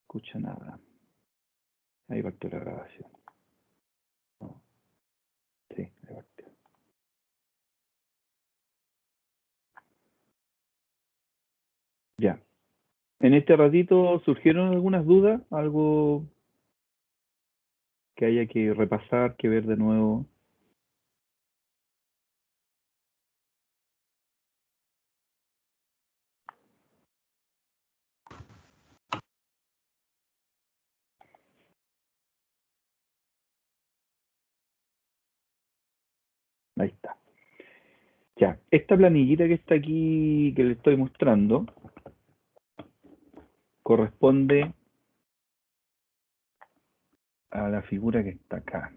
escucha nada. Ahí partió la grabación. No. Sí, ahí partió. Ya. En este ratito surgieron algunas dudas, algo que haya que repasar, que ver de nuevo. Ahí está. Ya, esta planillita que está aquí, que le estoy mostrando, corresponde a la figura que está acá.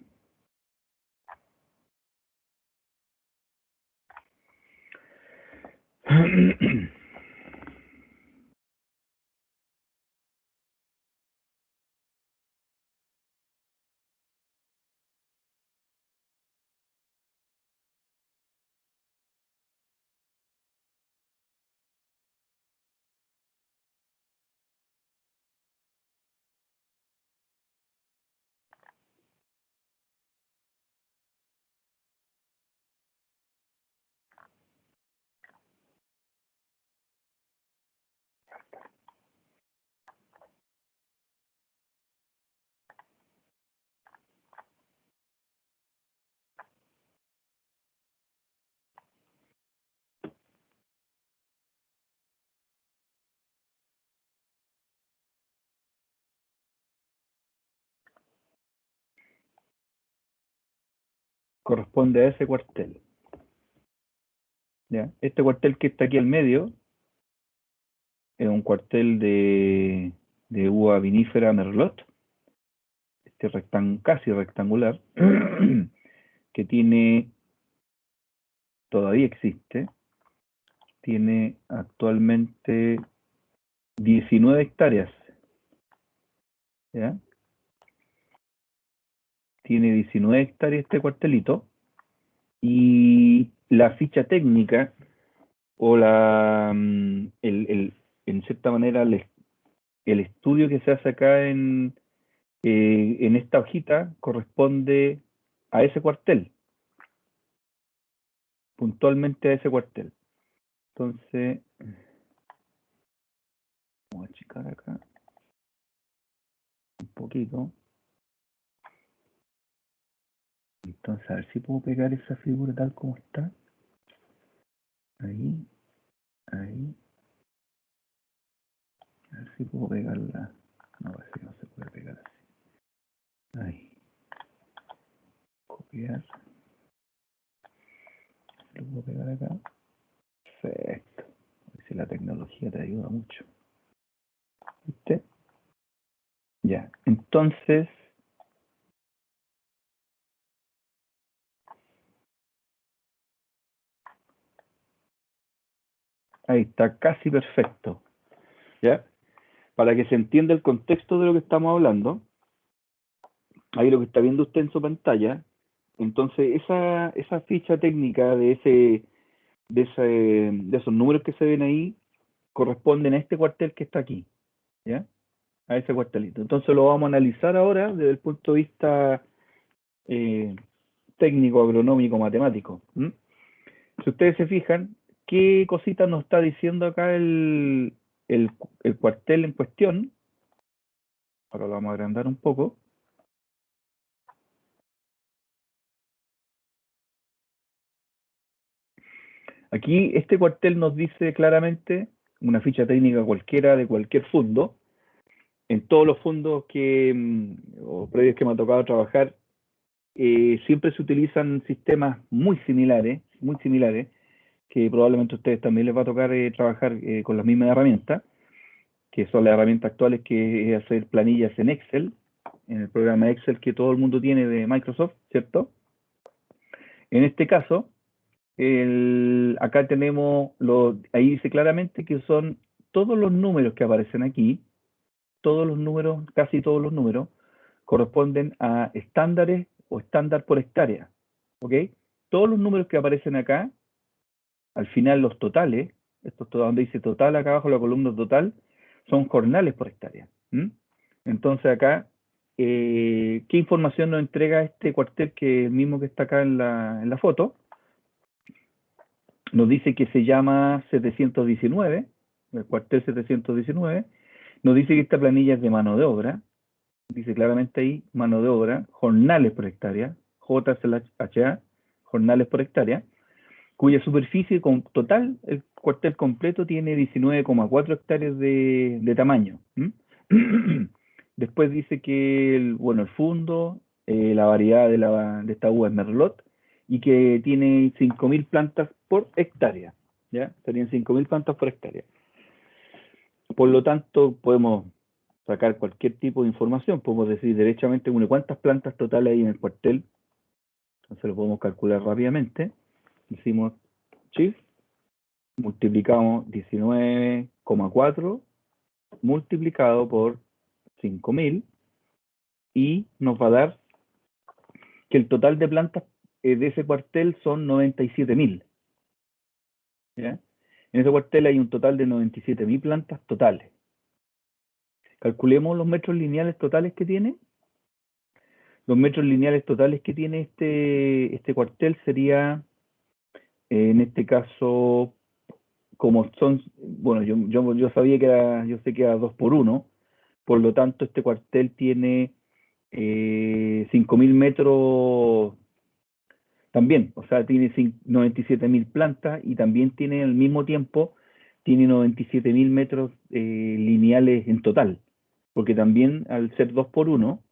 Corresponde a ese cuartel. ¿Ya? Este cuartel que está aquí al medio es un cuartel de uva vinífera Merlot, casi rectangular, que todavía existe, tiene actualmente 19 hectáreas, ¿ya? Tiene 19 hectáreas este cuartelito, y la ficha técnica, o en cierta manera, el estudio que se hace acá en esta hojita corresponde a ese cuartel, puntualmente a ese cuartel. Entonces, vamos a achicar acá un poquito. Entonces, a ver si puedo pegar esa figura tal como está. Ahí, ahí. A ver si puedo pegarla. No, parece que no se puede pegar así. Ahí. Copiar. Lo puedo pegar acá. Perfecto. A ver si la tecnología te ayuda mucho. ¿Viste? Ya. Entonces, ahí está, casi perfecto. ¿Ya? Para que se entienda el contexto de lo que estamos hablando, ahí lo que está viendo usted en su pantalla, entonces esa ficha técnica de esos números que se ven ahí corresponden a este cuartel que está aquí, ¿ya? A ese cuartelito. Entonces lo vamos a analizar ahora desde el punto de vista eh, técnico, agronómico, matemático. ¿M? Si ustedes se fijan, ¿qué cosita nos está diciendo acá el cuartel en cuestión? Ahora lo vamos a agrandar un poco. Aquí este cuartel nos dice claramente, una ficha técnica cualquiera de cualquier fondo, en todos los fondos o predios que me ha tocado trabajar, siempre se utilizan sistemas muy similares, que probablemente a ustedes también les va a tocar trabajar con las mismas herramientas, que son las herramientas actuales, que es hacer planillas en Excel, en el programa Excel que todo el mundo tiene de Microsoft, ¿cierto? En este caso, acá tenemos, ahí dice claramente que son todos los números que aparecen aquí, todos los números, casi todos los números, corresponden a estándares o estándar por hectárea, ¿ok? Todos los números que aparecen acá, al final los totales, esto es todo donde dice total, acá abajo la columna total, son jornales por hectárea. ¿M? Entonces acá, ¿qué información nos entrega este cuartel, que es el mismo que está acá en la foto? Nos dice que se llama 719, el cuartel 719. Nos dice que esta planilla es de mano de obra. Dice claramente ahí, mano de obra, jornales por hectárea, JCLHA, jornales por hectárea, cuya superficie total, el cuartel completo, tiene 19,4 hectáreas de tamaño. Después dice que el fundo, la variedad de esta uva es Merlot, y que tiene 5.000 plantas por hectárea. ¿Ya? Serían 5.000 plantas por hectárea. Por lo tanto, podemos sacar cualquier tipo de información. Podemos decir derechamente, bueno, cuántas plantas totales hay en el cuartel. Entonces lo podemos calcular rápidamente. Hicimos shift, multiplicamos 19,4 multiplicado por 5.000 y nos va a dar que el total de plantas de ese cuartel son 97.000. ¿Ya? En ese cuartel hay un total de 97.000 plantas totales. Calculemos los metros lineales totales que tiene. Los metros lineales totales que tiene este cuartel sería, en este caso, como son, bueno, yo sabía que era, yo sé que era 2 por 1, por lo tanto este cuartel tiene 5.000 metros también, o sea, tiene 97.000 plantas, y también tiene al mismo tiempo, tiene 97.000 metros lineales en total, porque también al ser 2 por 1,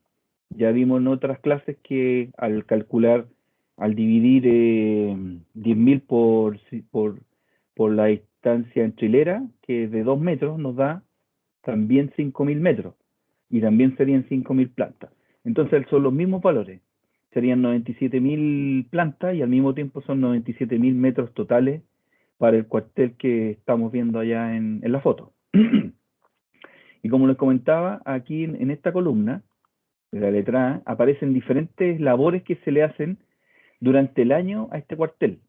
ya vimos en otras clases que al calcular, al dividir 10.000 por la distancia entre hilera, que es de 2 metros, nos da también 5.000 metros, y también serían 5.000 plantas. Entonces son los mismos valores, serían 97.000 plantas, y al mismo tiempo son 97.000 metros totales para el cuartel que estamos viendo allá en la foto. Y como les comentaba, aquí en esta columna, de la letra A, aparecen diferentes labores que se le hacen durante el año a este cuartel.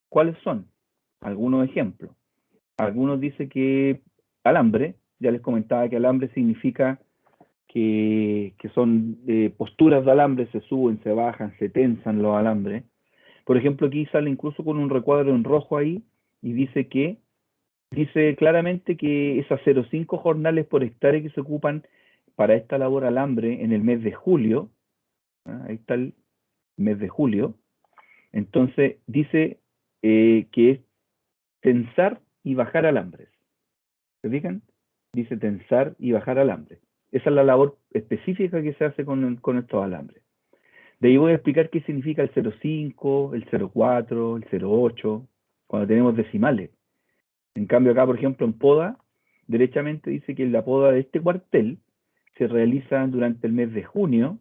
¿Cuáles son? Algunos ejemplos. Algunos dicen que alambre, ya les comentaba que alambre significa que son posturas de alambre, se suben, se bajan, se tensan los alambres. Por ejemplo, aquí sale incluso con un recuadro en rojo ahí, y dice claramente que esas 0,5 jornales por hectárea que se ocupan para esta labor alambre en el mes de julio, ahí está el mes de julio, entonces dice que es tensar y bajar alambres. ¿Se fijan? Dice tensar y bajar alambres. Esa es la labor específica que se hace con estos alambres. De ahí voy a explicar qué significa el 0,5, el 0,4, el 0,8, cuando tenemos decimales. En cambio acá, por ejemplo, en poda, derechamente dice que la poda de este cuartel se realiza durante el mes de junio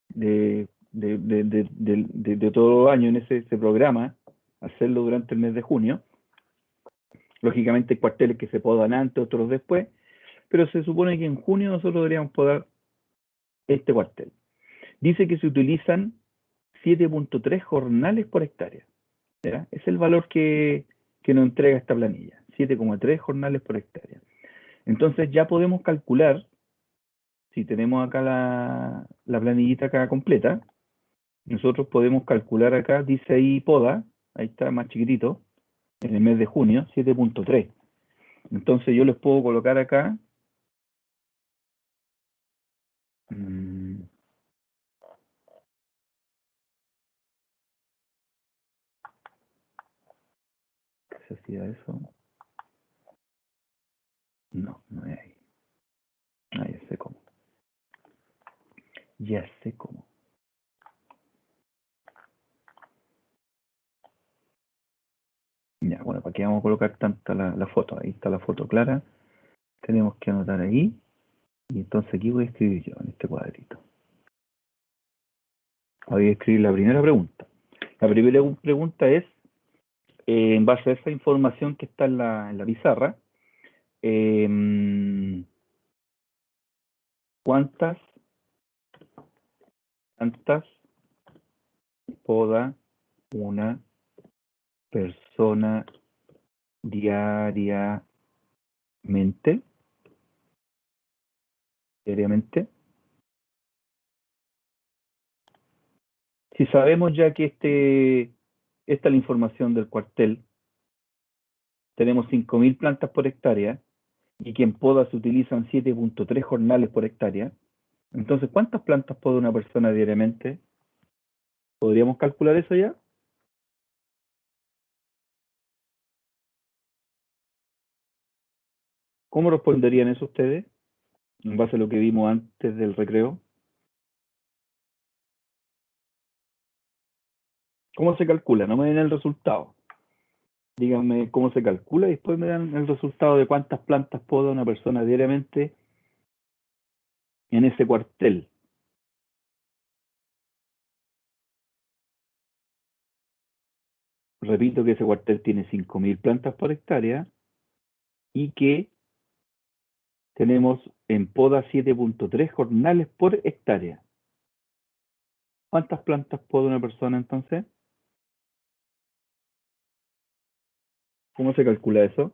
de todo el año. En ese programa, hacerlo durante el mes de junio. Lógicamente hay cuarteles que se podan antes, otros después, pero se supone que en junio nosotros deberíamos podar este cuartel. Dice que se utilizan 7,3 jornales por hectárea. ¿Ya? Es el valor que nos entrega esta planilla, 7,3 jornales por hectárea. Entonces ya podemos calcular, si tenemos acá la planillita acá completa, nosotros podemos calcular acá, dice ahí poda, ahí está más chiquitito, en el mes de junio, 7,3. Entonces yo les puedo colocar acá, ¿qué se hacía eso? No, no es ahí. Ah, ya sé cómo. Ya sé cómo. Ya, bueno, ¿para qué vamos a colocar tanta la foto? Ahí está la foto clara. Tenemos que anotar ahí. Y entonces aquí voy a escribir yo, en este cuadrito. Voy a escribir la primera pregunta. La primera pregunta es, en base a esa información que está en la pizarra, ¿cuántas poda una persona diariamente? diariamente. Si sabemos ya que esta es la información del cuartel, tenemos 5.000 plantas por hectárea y que en poda se utilizan 7.3 jornales por hectárea, entonces, ¿cuántas plantas poda una persona diariamente? ¿Podríamos calcular eso ya? ¿Cómo responderían eso ustedes? En base a lo que vimos antes del recreo. ¿Cómo se calcula? No me den el resultado. Díganme cómo se calcula y después me dan el resultado de cuántas plantas poda una persona diariamente en ese cuartel. Repito que ese cuartel tiene 5.000 plantas por hectárea y que tenemos en poda 7.3 jornales por hectárea. ¿Cuántas plantas poda una persona entonces? ¿Cómo se calcula eso?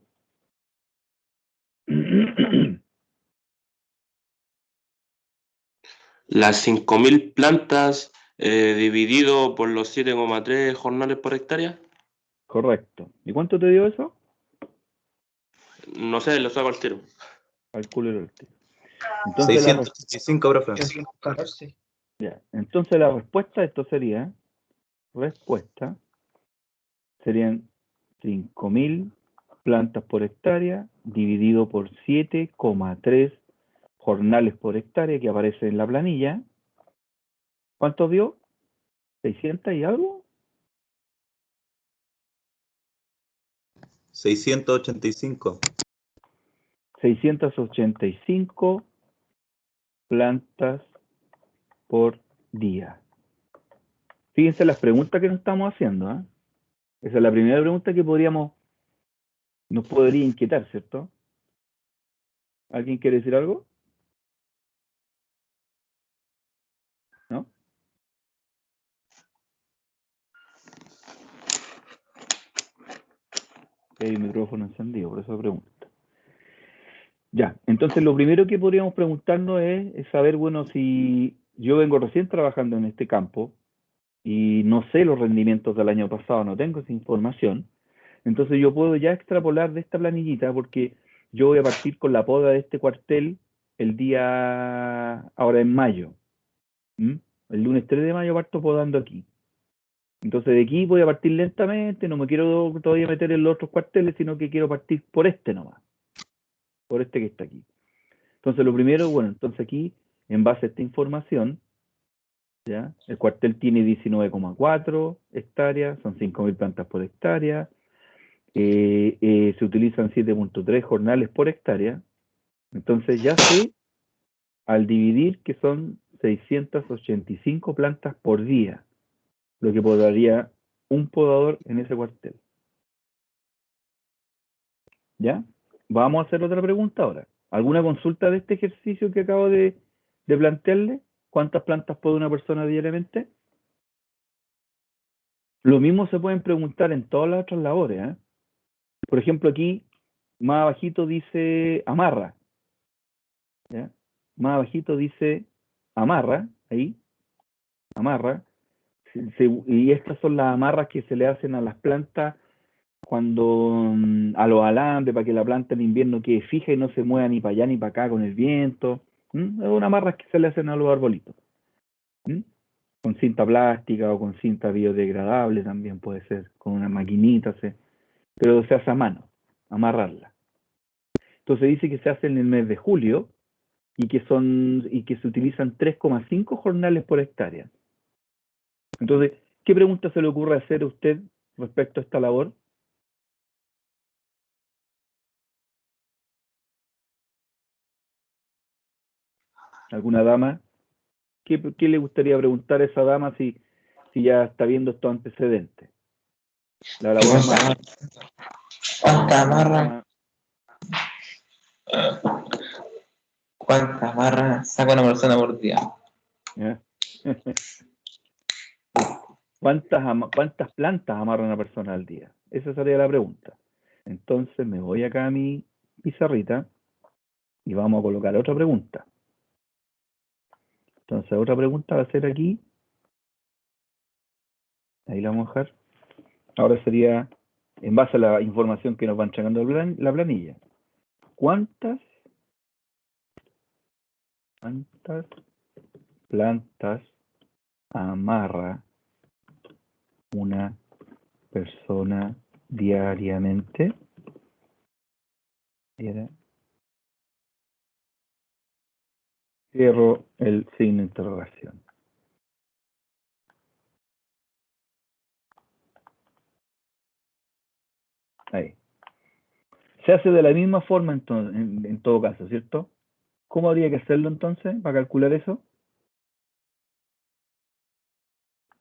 Las 5.000 plantas dividido por los 7,3 jornales por hectárea. Correcto. ¿Y cuánto te dio eso? No sé, lo saco al tiro. Calcúlelo el tiro. Entonces 685, profe. entonces la respuesta, esto sería, serían 5.000 plantas por hectárea dividido por 7,3 jornales por hectárea que aparece en la planilla. ¿Cuánto dio? ¿600 y algo? 685. 685 plantas por día. Fíjense las preguntas que nos estamos haciendo, ¿eh? Esa es la primera pregunta que nos podría inquietar, ¿cierto? ¿Alguien quiere decir algo? ¿No? Hay un micrófono encendido, por eso pregunto. Ya, entonces lo primero que podríamos preguntarnos es saber, bueno, si yo vengo recién trabajando en este campo y no sé los rendimientos del año pasado, no tengo esa información, entonces yo puedo ya extrapolar de esta planillita porque yo voy a partir con la poda de este cuartel el día, ahora en mayo. ¿Mm? El lunes 3 de mayo parto podando aquí. Entonces de aquí voy a partir lentamente, no me quiero todavía meter en los otros cuarteles, sino que quiero partir por este nomás, por este que está aquí. Entonces lo primero, bueno, entonces aquí, en base a esta información, ¿ya? El cuartel tiene 19,4 hectáreas, son 5.000 plantas por hectárea, se utilizan 7.3 jornales por hectárea, entonces ya sé, al dividir, que son 685 plantas por día, lo que podaría un podador en ese cuartel. ¿Ya? Vamos a hacer otra pregunta ahora. ¿Alguna consulta de este ejercicio que acabo de plantearle? ¿Cuántas plantas puede una persona diariamente? Lo mismo se pueden preguntar en todas las otras labores, ¿eh? Por ejemplo, aquí, más abajito dice amarra, ¿ya? Más abajito dice amarra, ahí, amarra. Y estas son las amarras que se le hacen a las plantas cuando a los alambres para que la planta en invierno quede fija y no se mueva ni para allá ni para acá con el viento. Es una amarras que se le hacen a los arbolitos. Con cinta plástica o con cinta biodegradable también puede ser, con una maquinita, pero se hace a mano, amarrarla. Entonces dice que se hace en el mes de julio y que se utilizan 3,5 jornales por hectárea. Entonces, ¿qué pregunta se le ocurre hacer a usted respecto a esta labor? ¿Alguna dama? ¿Qué le gustaría preguntar a esa dama si ya está viendo estos antecedentes? La labor amarra. ¿Cuánta amarra? ¿Cuánta amarra saca una persona por día? ¿Ya? ¿Cuántas plantas amarra una persona al día? Esa sería la pregunta. Entonces me voy acá a mi pizarrita y vamos a colocar otra pregunta. Entonces, otra pregunta va a ser aquí. Ahí la vamos a dejar. Ahora sería, en base a la información que nos va entregando la planilla, ¿cuántas plantas amarra una persona diariamente? Cierro el signo de interrogación. Ahí. Se hace de la misma forma en todo caso, ¿cierto? ¿Cómo habría que hacerlo entonces para calcular eso?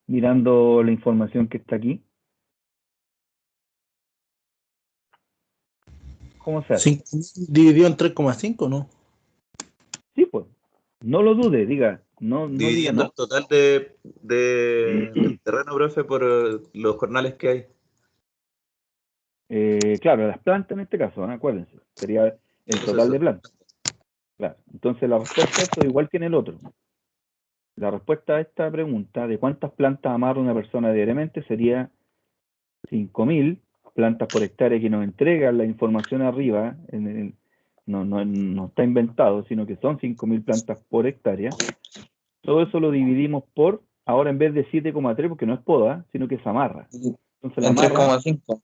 Mirando la información que está aquí. ¿Cómo se hace? 5.000 dividido en 3,5, ¿no? Sí, pues. No lo dude, diga. No diga Dividiendo no. el total del terreno, profe, por los jornales que hay. Claro, las plantas en este caso, ¿no? Acuérdense. Sería el Eso, total eso. de plantas. Claro. Entonces la respuesta a esto es igual que en el otro. La respuesta a esta pregunta de cuántas plantas amarra una persona diariamente sería 5.000 plantas por hectárea, que nos entrega la información arriba. No está inventado, sino que son 5.000 plantas por hectárea. Todo eso lo dividimos por, ahora en vez de 7,3, porque no es poda, sino que es amarra. Entonces En 3,5.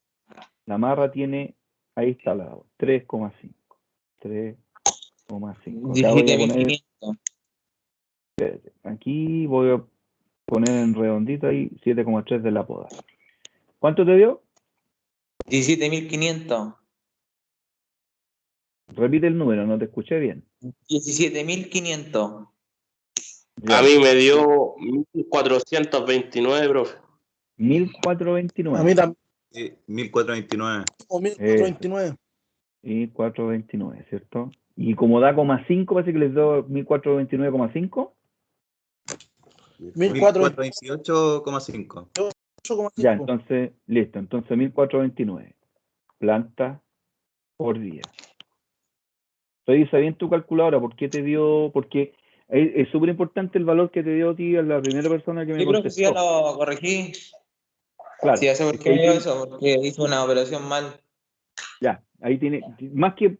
la amarra tiene, ahí está la 3,5. 3,5. Acá voy a poner, 17.500. aquí voy a poner en redondito ahí 7,3 de la poda. ¿Cuánto te dio? 17.500. Repite el número, no te escuché bien. 17.500. Ya, A mí me dio 1.429, profe. 1.429. A mí también, Sí, 1.429. o Eso. 1.429. Y 429, ¿cierto? Y como da 5, parece que les doy 1.429,5. 1.428,5. 8,5. Ya, entonces, listo. Entonces, 1.429 plantas por día. Revisa bien tu calculadora. ¿Por qué te dio? Porque es súper importante el valor que te dio a ti a la primera persona que me Sí, profe, sí, ya contestó. lo corregí. Claro. Sí, ya sé por Es que qué ahí me dio tiene, eso, porque hice una operación mal. ya, ahí tiene, más que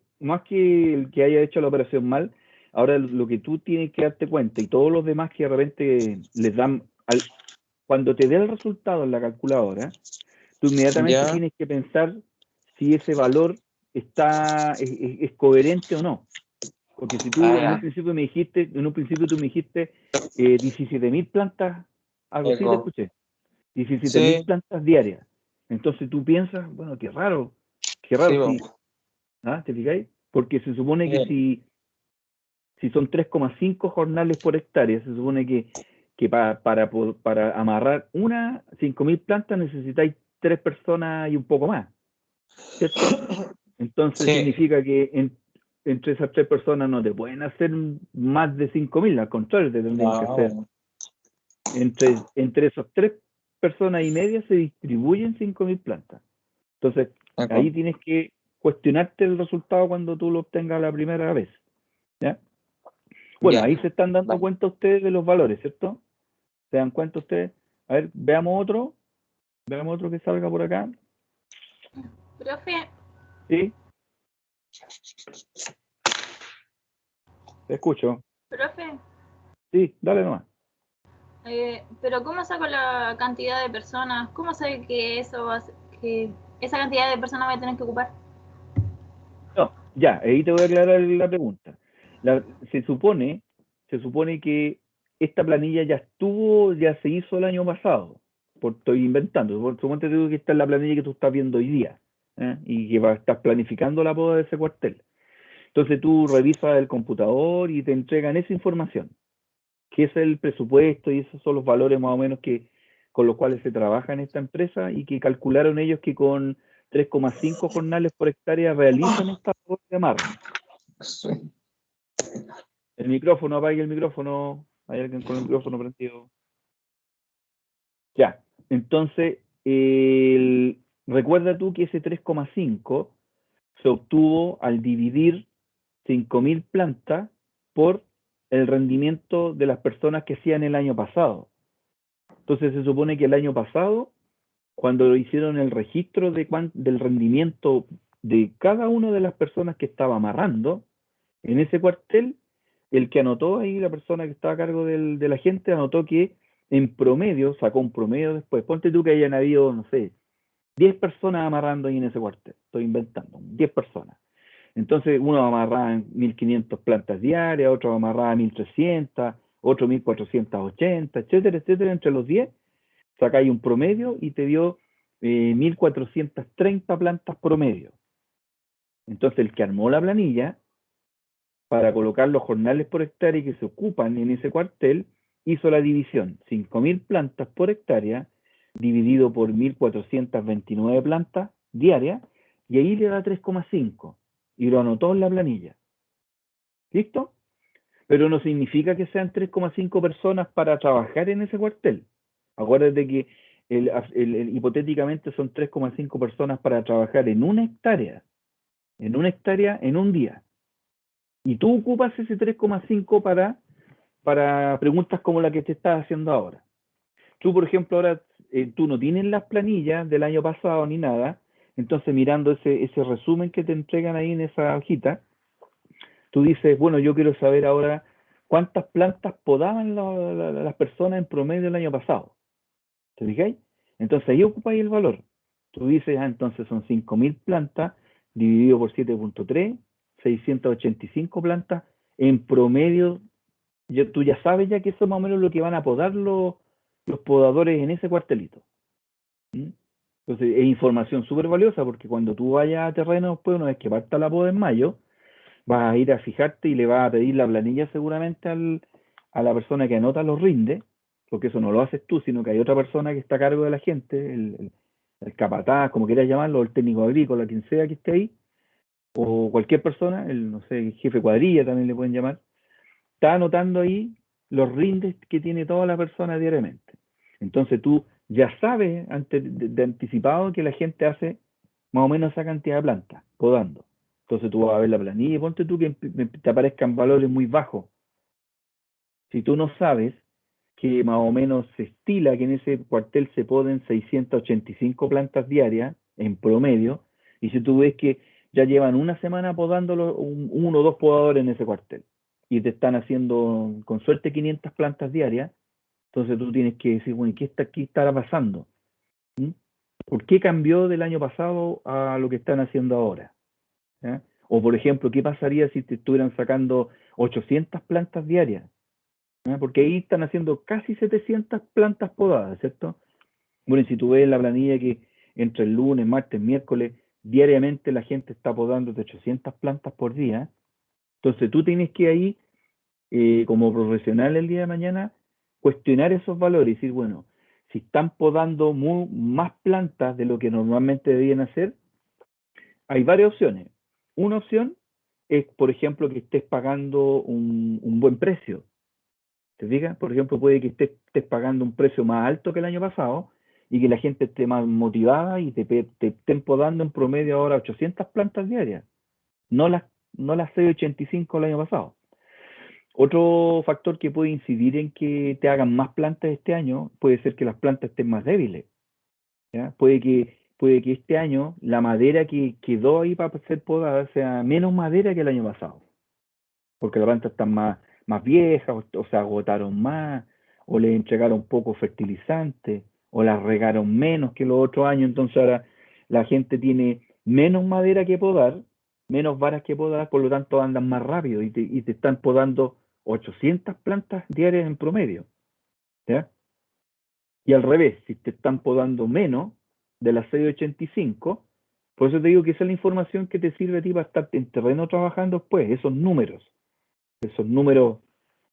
el que haya hecho la operación mal, ahora lo que tú tienes que darte cuenta, y todos los demás que de repente les dan, cuando te dé el resultado en la calculadora, tú inmediatamente Ya. tienes que pensar si ese valor es coherente o no. Porque si tú en un Ya. principio tú me dijiste 17.000 plantas, algo así te Eco. escuché, 17.000 Sí, plantas diarias. Entonces tú piensas, bueno, qué raro, sí, si, ¿te fijáis? Porque se supone que si son 3,5 jornales por hectárea, se supone que para amarrar 5.000 plantas necesitáis 3 personas y un poco más, ¿cierto? Entonces sí. significa que entre esas 3 personas no te pueden hacer más de 5.000, al contrario, te tendrían que hacer. No, Entre esas 3 personas y media se distribuyen 5.000 plantas. Entonces, ahí eco. tienes que cuestionarte el resultado cuando tú lo obtengas la primera vez. ¿Ya? Bueno, Ya. ahí se están dando Vale. cuenta ustedes de los valores, ¿cierto? ¿Se dan cuenta ustedes? A ver, veamos otro que salga por acá. Profe, ¿Sí? Te escucho. profe, Sí, dale nomás. pero ¿cómo saco la cantidad de personas? ¿Cómo sé que que esa cantidad de personas voy a tener que ocupar? No, ya, ahí te voy a aclarar la pregunta. Se supone que esta planilla ya se hizo el año pasado. Estoy inventando. Por supuesto te digo que esta es la planilla que tú estás viendo hoy día. Y que estás planificando la poda de ese cuartel. Entonces tú revisas el computador y te entregan esa información, que es el presupuesto y esos son los valores más o menos con los cuales se trabaja en esta empresa y que calcularon ellos que con 3,5 jornales por hectárea realizan esta labor de amarre. Sí. El micrófono, apague el micrófono. Hay alguien con el micrófono prendido. Ya, entonces, recuerda tú que ese 3,5 se obtuvo al dividir 5.000 plantas por el rendimiento de las personas que hacían el año pasado. Entonces se supone que el año pasado, cuando hicieron el registro del rendimiento de cada una de las personas que estaba amarrando en ese cuartel, el que anotó ahí, la persona que estaba a cargo de la gente, anotó que en promedio, sacó un promedio después, ponte tú que hayan habido, no sé, 10 personas amarrando ahí en ese cuartel, estoy inventando, 10 personas. Entonces uno amarraba en 1500 plantas diarias, otro amarraba 1300, otro 1480, etcétera, etcétera, entre los 10, sacáis un promedio y te dio 1430 plantas promedio. Entonces el que armó la planilla para colocar los jornales por hectárea que se ocupan en ese cuartel, hizo la división, 5000 plantas por hectárea, dividido por 1429 plantas diarias, y ahí le da 3,5, y lo anotó en la planilla. ¿Listo? Pero no significa que sean 3,5 personas para trabajar en ese cuartel. Acuérdate que hipotéticamente son 3,5 personas para trabajar en una hectárea, en un día. Y tú ocupas ese 3,5 para preguntas como la que te estás haciendo ahora. Tú, por ejemplo, ahora tú no tienes las planillas del año pasado ni nada, entonces mirando ese resumen que te entregan ahí en esa hojita, tú dices, bueno, yo quiero saber ahora cuántas plantas podaban las personas en promedio el año pasado. ¿Te fijáis? Entonces ahí ocupáis el valor. Tú dices, entonces son 5000 plantas dividido por 7.3, 685 plantas en promedio. Tú ya sabes ya que eso es más o menos lo que van a podar los podadores en ese cuartelito. ¿Mm? Entonces es información súper valiosa porque cuando tú vayas a terreno después, una vez que parta la poda en mayo, vas a ir a fijarte y le vas a pedir la planilla seguramente a la persona que anota los rindes, porque eso no lo haces tú, sino que hay otra persona que está a cargo de la gente, el capataz, como quieras llamarlo, el técnico agrícola, quien sea que esté ahí, o cualquier persona, no sé, el jefe cuadrilla también le pueden llamar, está anotando ahí los rindes que tiene toda la persona diariamente. Entonces tú ya sabes antes de anticipado que la gente hace más o menos esa cantidad de plantas, podando. Entonces tú vas a ver la planilla y ponte tú que te aparezcan valores muy bajos. Si tú no sabes que más o menos se estila que en ese cuartel se poden 685 plantas diarias en promedio, y si tú ves que ya llevan una semana podándolo, uno o dos podadores en ese cuartel, y te están haciendo con suerte 500 plantas diarias, entonces tú tienes que decir, bueno, ¿qué estará pasando? ¿Mm? ¿Por qué cambió del año pasado a lo que están haciendo ahora? ¿Ya? O por ejemplo, ¿qué pasaría si te estuvieran sacando 800 plantas diarias? ¿Ya? Porque ahí están haciendo casi 700 plantas podadas, ¿cierto? Bueno, y si tú ves la planilla que entre el lunes, martes, miércoles, diariamente la gente está podando de 800 plantas por día, entonces tú tienes que ahí, como profesional el día de mañana, cuestionar esos valores y decir, bueno, si están podando más plantas de lo que normalmente deberían hacer, hay varias opciones. Una opción es, por ejemplo, que estés pagando un buen precio. ¿Te fijas? Por ejemplo, puede que estés pagando un precio más alto que el año pasado y que la gente esté más motivada y te estén podando en promedio ahora 800 plantas diarias, no las 685 el año pasado. Otro factor que puede incidir en que te hagan más plantas este año puede ser que las plantas estén más débiles. ¿Ya? Puede que este año la madera que quedó ahí para ser podada sea menos madera que el año pasado, porque las plantas están más viejas, o se agotaron más, o le entregaron poco fertilizante, o las regaron menos que los otros años, entonces ahora la gente tiene menos madera que podar, menos varas que podar, por lo tanto andan más rápido y te están podando 800 plantas diarias en promedio. ¿Ya? Y al revés, si te están podando menos de las 685, por eso te digo que esa es la información que te sirve a ti para estar en terreno trabajando después, esos números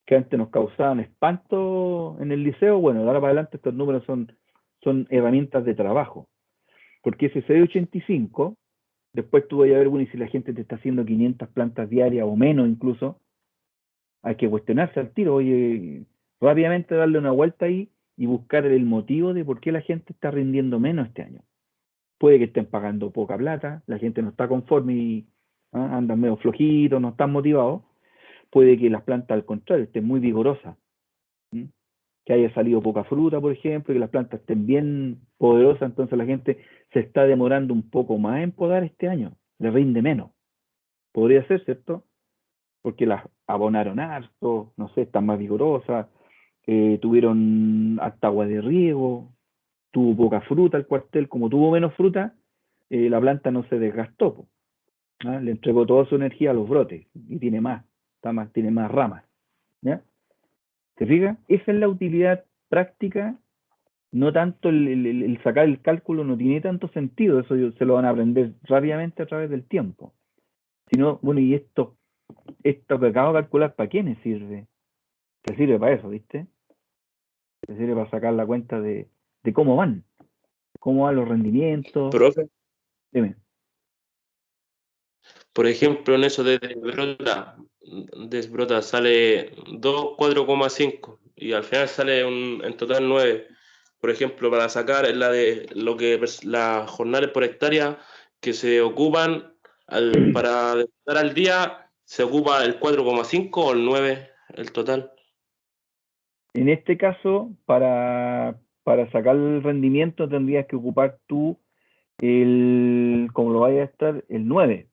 que antes nos causaban espanto en el liceo, bueno, de ahora para adelante estos números son herramientas de trabajo. Porque ese 685, después tú vas a ver, bueno, y si la gente te está haciendo 500 plantas diarias o menos incluso, hay que cuestionarse al tiro, oye, rápidamente darle una vuelta ahí y buscar el motivo de por qué la gente está rindiendo menos este año. Puede que estén pagando poca plata, la gente no está conforme y andan medio flojitos, no están motivados. puede que las plantas, al contrario, estén muy vigorosas. ¿Mm? Que haya salido poca fruta, por ejemplo, que las plantas estén bien poderosas, entonces la gente se está demorando un poco más en podar este año, le rinde menos. Podría ser, ¿cierto? Porque las abonaron harto, no sé, están más vigorosas, tuvieron harta agua de riego, tuvo poca fruta el cuartel, como tuvo menos fruta, la planta no se desgastó, po, ¿ah? Le entregó toda su energía a los brotes y tiene más, tiene más ramas, ¿ya? ¿Se fija? Esa es la utilidad práctica, no tanto el sacar el cálculo, no tiene tanto sentido, eso se lo van a aprender rápidamente a través del tiempo. Sino, bueno, y esto que acabo de calcular, ¿para qué me sirve? Te sirve para eso, ¿viste? Te sirve para sacar la cuenta de cómo van los rendimientos. Profe, Dime. por ejemplo, en eso de desbrota sale 2, 4,5 y al final sale en total 9. Por ejemplo, para sacar las jornales por hectárea que se ocupan para desbrotar al día, ¿se ocupa el 4,5 o el 9 el total? En este caso, para sacar el rendimiento tendrías que ocupar tú como lo vaya a estar, el 9,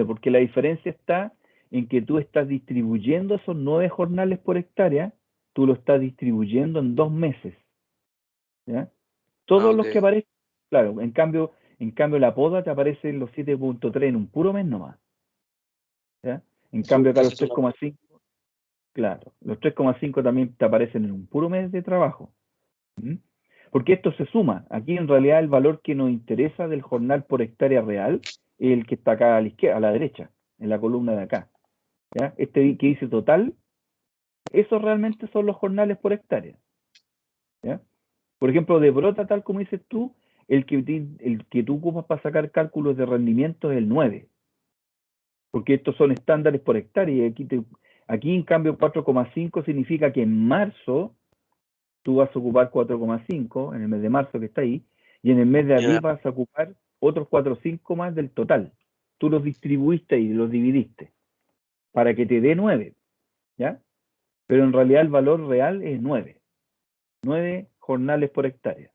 porque la diferencia está en que tú estás distribuyendo esos 9 jornales por hectárea, tú lo estás distribuyendo en 2 meses, ¿ya? Todos los que Ok. aparecen, claro, en cambio la poda te aparecen los 7.3 en un puro mes nomás, ¿ya? En cambio acá los 3,5, claro, los 3,5 también te aparecen en un puro mes de trabajo. ¿Mm? Porque esto se suma. Aquí en realidad el valor que nos interesa del jornal por hectárea real es el que está acá a la izquierda, a la derecha, en la columna de acá, ¿ya? Este que dice total, esos realmente son los jornales por hectárea, ¿ya? Por ejemplo, de brota, tal como dices tú, el que tú ocupas para sacar cálculos de rendimiento es el 9, porque estos son estándares por hectárea. Y aquí en cambio 4,5 significa que en marzo tú vas a ocupar 4,5 en el mes de marzo que está ahí, y en el mes de abril Ya. vas a ocupar otros 4,5 más del total. Tú los distribuiste y los dividiste para que te dé 9, ¿ya? Pero en realidad el valor real es 9 jornales por hectárea.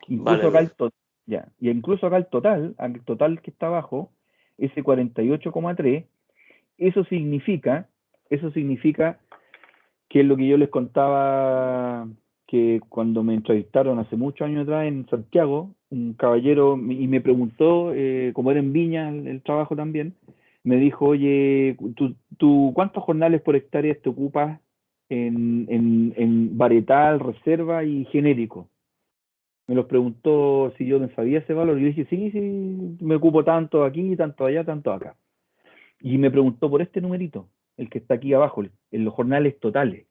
Incluso Vale, acá ya, y incluso acá el total que está abajo, ese 48,3, eso significa que es lo que yo les contaba, que cuando me entrevistaron hace muchos años atrás en Santiago, un caballero, y me preguntó, como era en Viña el trabajo también, me dijo, oye, ¿tú cuántos jornales por hectárea te ocupas en varietal, reserva y genérico? Me los preguntó si yo no sabía ese valor, y yo dije, sí, me ocupo tanto aquí, tanto allá, tanto acá. Y me preguntó por este numerito, el que está aquí abajo, en los jornales totales.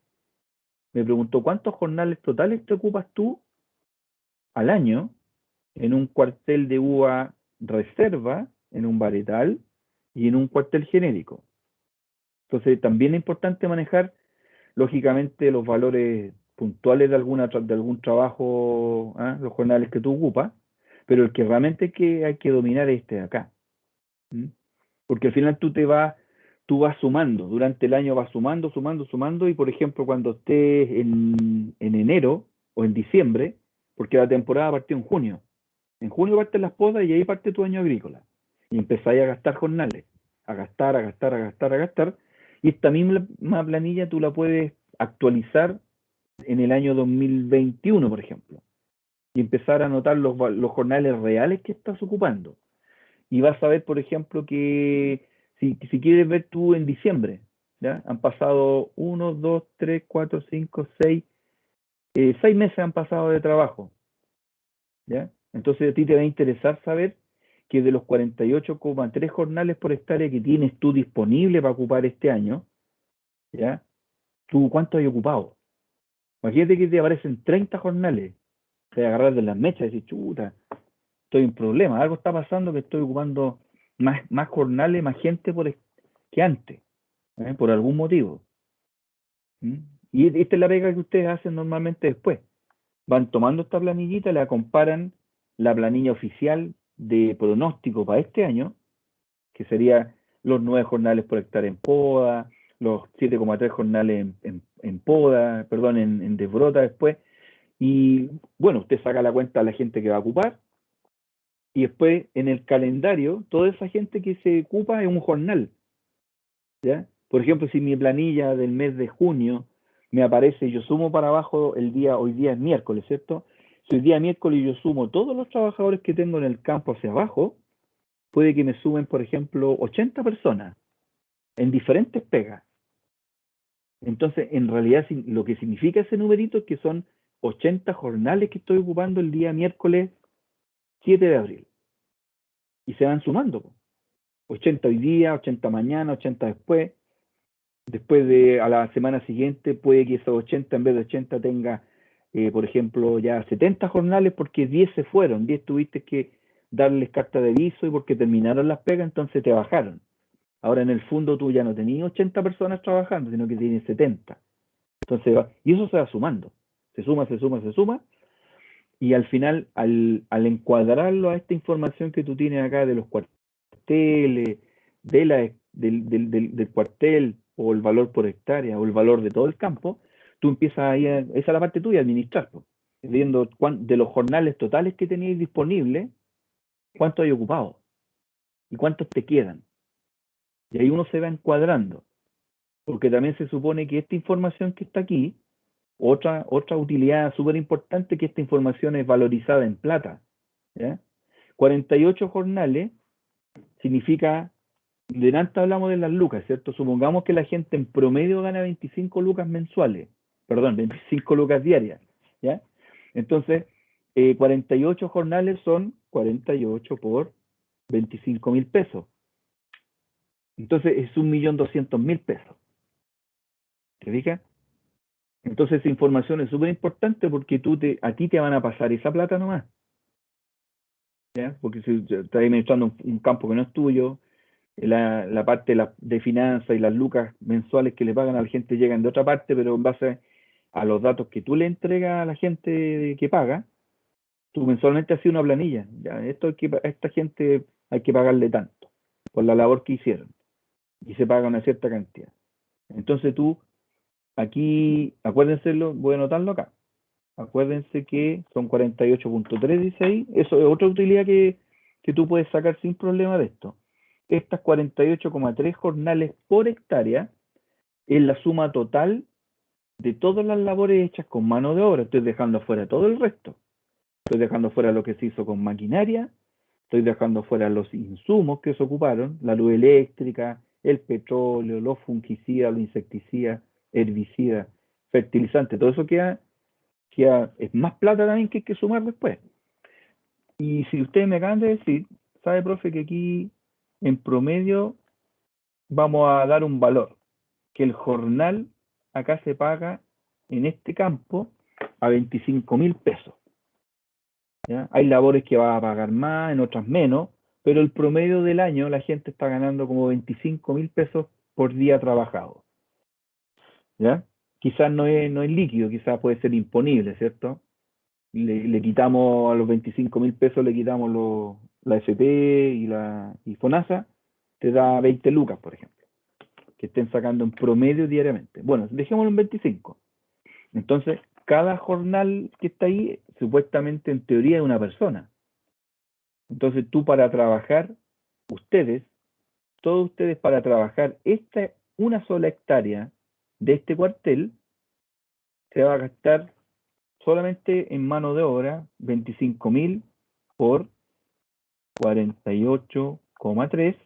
Me preguntó, ¿cuántos jornales totales te ocupas tú al año en un cuartel de uva reserva, en un varietal y en un cuartel genérico? Entonces, también es importante manejar, lógicamente, los valores puntuales de algún trabajo, ¿ah? Los jornales que tú ocupas, pero el que realmente hay que dominar es este de acá. ¿Mm? Porque al final tú vas sumando, durante el año vas sumando, y por ejemplo, cuando estés en enero o en diciembre, porque la temporada partió en junio parten las podas y ahí parte tu año agrícola, y empezáis a gastar jornales, a gastar, y esta misma planilla tú la puedes actualizar en el año 2021, por ejemplo, y empezar a anotar los jornales reales que estás ocupando. Y vas a ver, por ejemplo, que si quieres ver tú en diciembre, ¿ya? Han pasado 1, 2, 3, 4, 5, 6, 6 meses han pasado de trabajo, ¿ya? Entonces a ti te va a interesar saber que de los 48,3 jornales por hectárea que tienes tú disponible para ocupar este año, ¿ya? ¿Tú cuánto has ocupado? Imagínate que te aparecen 30 jornales, te vas a agarrar de las mechas y decir, chuta, estoy en problema, algo está pasando que estoy ocupando más jornales, más gente que antes, por algún motivo. ¿Mm? Y esta es la pega que ustedes hacen normalmente después. Van tomando esta planillita, la comparan la planilla oficial de pronóstico para este año, que sería los 9 jornales por hectárea en poda, los 7,3 jornales en poda, perdón, en desbrota después. Y bueno, usted saca la cuenta a la gente que va a ocupar, y después en el calendario, toda esa gente que se ocupa es un jornal, ¿ya? Por ejemplo, si mi planilla del mes de junio me aparece, yo sumo para abajo hoy día es miércoles, ¿cierto? Si hoy día es miércoles y yo sumo todos los trabajadores que tengo en el campo hacia abajo, puede que me sumen, por ejemplo, 80 personas en diferentes pegas. Entonces, en realidad, lo que significa ese numerito es que son 80 jornales que estoy ocupando el día miércoles 7 de abril. Y se van sumando. 80 hoy día, 80 mañana, 80 después. Después de a la semana siguiente puede que esos 80 en vez de 80 tenga, por ejemplo, ya 70 jornales porque 10 se fueron, 10 tuviste que darles carta de aviso y porque terminaron las pegas, entonces te bajaron. Ahora en el fondo tú ya no tenías 80 personas trabajando, sino que tienes 70. Entonces, y eso se va sumando. Se suma, y al final, al encuadrarlo a esta información que tú tienes acá de los cuarteles, del cuartel, o el valor por hectárea, o el valor de todo el campo, tú empiezas ahí, esa es la parte tuya, administrar, viendo de los jornales totales que tenéis disponibles, cuánto hay ocupado, y cuántos te quedan. Y ahí uno se va encuadrando, porque también se supone que esta información que está aquí, otra utilidad súper importante, que esta información es valorizada en plata, ¿ya? 48 jornales significa, delante hablamos de las lucas, ¿cierto? Supongamos que la gente en promedio gana 25 lucas mensuales, perdón, 25 lucas diarias, ¿ya? Entonces, 48 jornales son 48 por 25.000 pesos. Entonces es 1.200.000 pesos. ¿Te fijas? Entonces esa información es súper importante porque a ti te van a pasar esa plata nomás. ¿Ya? Porque si estás administrando un campo que no es tuyo, la parte de finanzas y las lucas mensuales que le pagan a la gente llegan de otra parte, pero en base a los datos que tú le entregas a la gente que paga, tú mensualmente haces una planilla. ¿Ya? A esta gente hay que pagarle tanto por la labor que hicieron. Y se paga una cierta cantidad. Entonces tú, aquí, acuérdense, voy a anotarlo acá. Acuérdense que son 48.3, dice ahí. Eso es otra utilidad que tú puedes sacar sin problema de esto. Estas 48,3 jornales por hectárea es la suma total de todas las labores hechas con mano de obra. Estoy dejando fuera todo el resto. Estoy dejando fuera lo que se hizo con maquinaria. Estoy dejando fuera los insumos que se ocuparon, la luz eléctrica, el petróleo, los fungicidas, los insecticidas, herbicidas, fertilizantes. Todo eso queda es más plata también que hay que sumar después. Y si ustedes me acaban de decir, sabe, profe, que aquí en promedio vamos a dar un valor, que el jornal acá se paga en este campo a 25.000 pesos. ¿Ya? Hay labores que va a pagar más, en otras menos, pero el promedio del año la gente está ganando como 25.000 pesos por día trabajado. ¿Ya? Quizás no es líquido, quizás puede ser imponible, ¿cierto? Le quitamos a los 25.000 pesos, le quitamos la FP y FONASA, te da 20 lucas, por ejemplo, que estén sacando en promedio diariamente. Bueno, dejémoslo en 25. Entonces, cada jornal que está ahí, supuestamente en teoría es una persona. Entonces tú para trabajar, todos ustedes para trabajar una sola hectárea de este cuartel, se va a gastar solamente en mano de obra 25.000 por 48,3